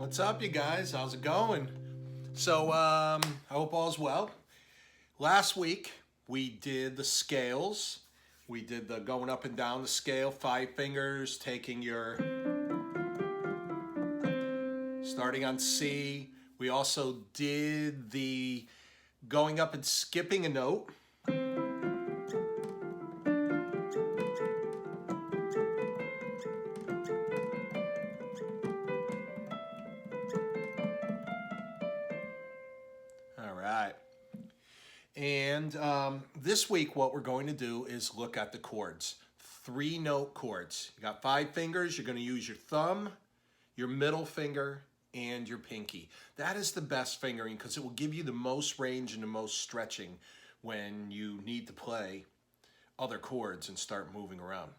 What's up, you guys? How's it going? So, I hope all's well. Last week, we did the scales. We did the going up and down the scale, 5 fingers, taking your, starting on C. We also did the going up and skipping a note. All right. And this week, what we're going to do is look at the chords. 3 note chords. You got 5 fingers. You're going to use your thumb, your middle finger, and your pinky. That is the best fingering because it will give you the most range and the most stretching when you need to play other chords and start moving around.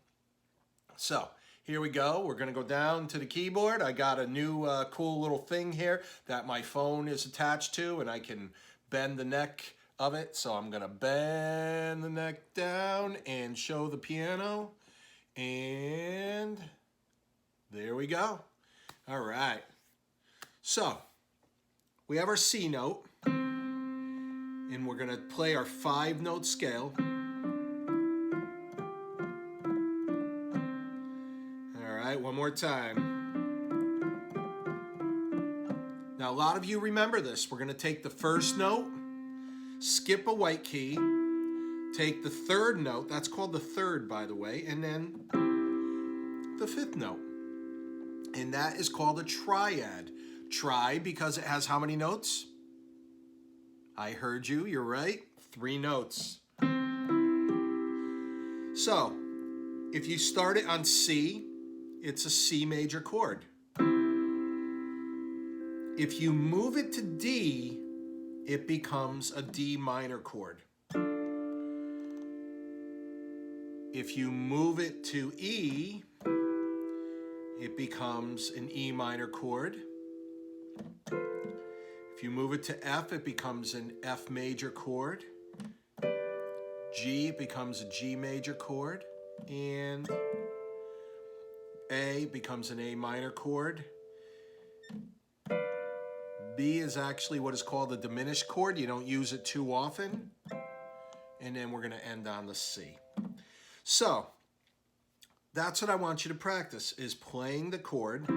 So here we go. We're going to go down to the keyboard. I got a new cool little thing here that my phone is attached to, and I can bend the neck of it. So I'm going to bend the neck down and show the piano. And there we go. All right. So we have our C note, and we're going to play our 5-note scale. All right, one more time. Now, a lot of you remember this. We're going to take the first note, skip a white key, take the 3rd note, that's called the 3rd, by the way, and then the 5th note. And that is called a triad. Tri because it has how many notes? I heard you, you're right. 3 notes. So, if you start it on C, it's a C major chord. If you move it to D, it becomes a D minor chord. If you move it to E, it becomes an E minor chord. If you move it to F, it becomes an F major chord. G becomes a G major chord. And A becomes an A minor chord. B is actually what is called a diminished chord. You don't use it too often. And then we're going to end on the C. So, that's what I want you to practice, is playing the chord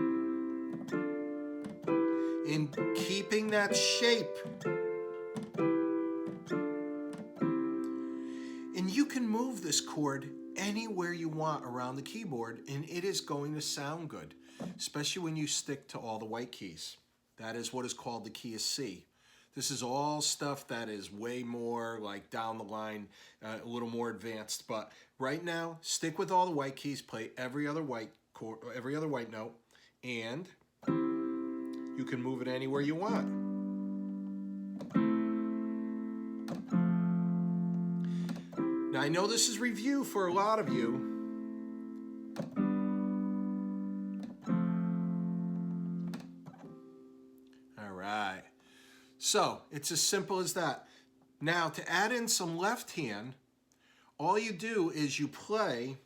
and keeping that shape. And you can move this chord anywhere you want around the keyboard, and it is going to sound good, especially when you stick to all the white keys. That is what is called the key of C. This is all stuff that is way more like down the line, a little more advanced. But right now, stick with all the white keys, play every other white chord, every other white note, and you can move it anywhere you want. Now, I know this is review for a lot of you. All right. So, it's as simple as that. Now, to add in some left hand, all you do is you play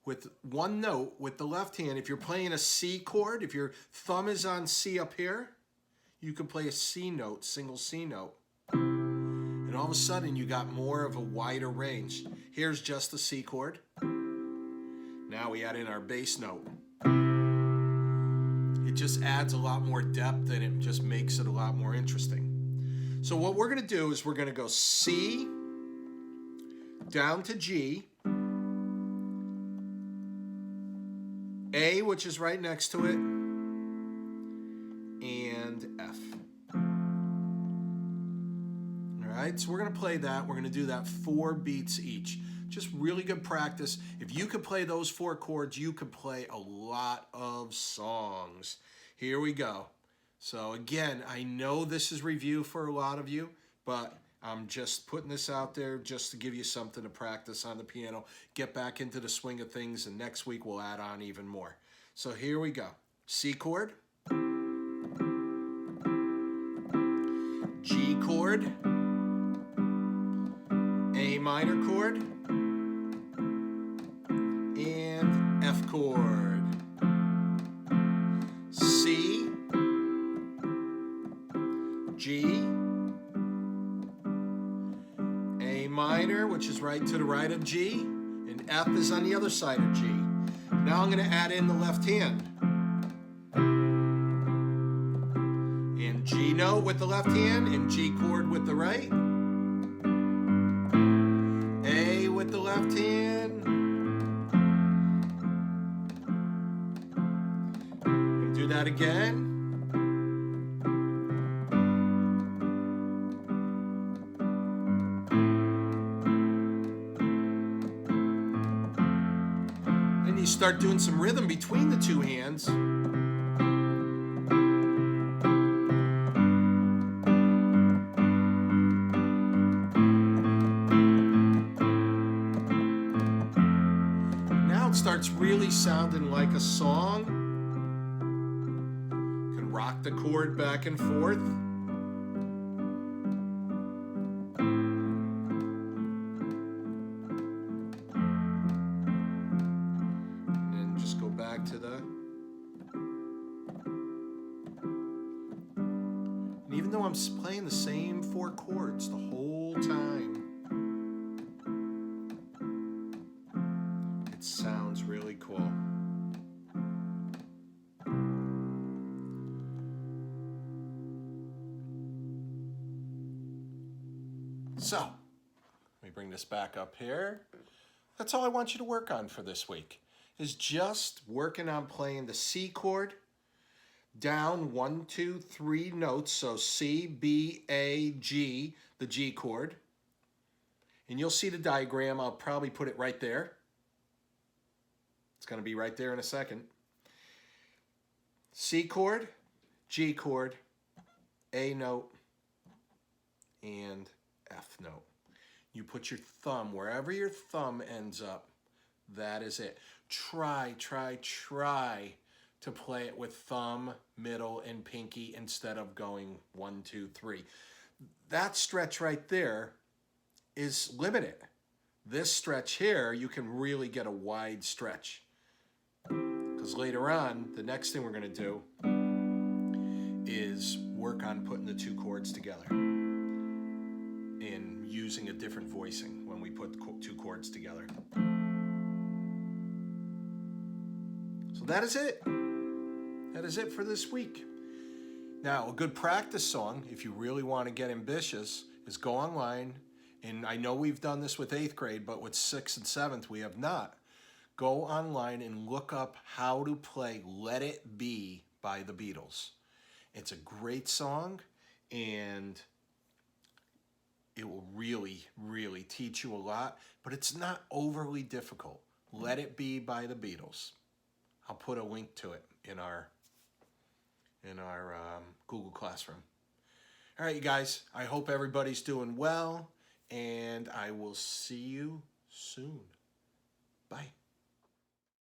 with one note with the left hand. If you're playing a C chord, if your thumb is on C up here, you can play a C note, single C note. And all of a sudden, you got more of a wider range. Here's just the C chord. Now we add in our bass note. It just adds a lot more depth, and it just makes it a lot more interesting. So what we're going to do is we're going to go C down to G, A, which is right next to it, and F. All right, so we're going to play that. We're going to do that 4 beats each. Just really good practice. If you could play those 4 chords, you could play a lot of songs. Here we go. So again, I know this is review for a lot of you, but I'm just putting this out there just to give you something to practice on the piano, get back into the swing of things, and next week we'll add on even more. So here we go. C chord, G chord, A minor chord, and F chord, C, G, A minor, which is right to the right of G, and F is on the other side of G. Now I'm going to add in the left hand. And G note with the left hand, and G chord with the right. A with the left hand. And do that again. Then you start doing some rhythm between the two hands. Now it starts really sounding like a song. You can rock the chord back and forth. Back to the, and even though I'm playing the same 4 chords the whole time, it sounds really cool. So, let me bring this back up here. That's all I want you to work on for this week, is just working on playing the C chord down 1, 2, 3 notes. So C, B, A, G, the G chord. And you'll see the diagram. I'll probably put it right there. It's going to be right there in a second. C chord, G chord, A note, and F note. You put your thumb wherever your thumb ends up. That is it. Try to play it with thumb, middle, and pinky instead of going 1, 2, 3. That stretch right there is limited. This stretch here, you can really get a wide stretch. Because later on, the next thing we're going to do is work on putting the 2 chords together and using a different voicing when we put 2 chords together. So that is it. That is it for this week. Now, a good practice song, if you really want to get ambitious, is go online. And I know we've done this with 8th grade, but with 6th and 7th, we have not. Go online and look up how to play Let It Be by the Beatles. It's a great song, and it will really, really teach you a lot, but it's not overly difficult. Let It Be by the Beatles. I'll put a link to it in our Google Classroom. All right, you guys, I hope everybody's doing well, and I will see you soon. Bye.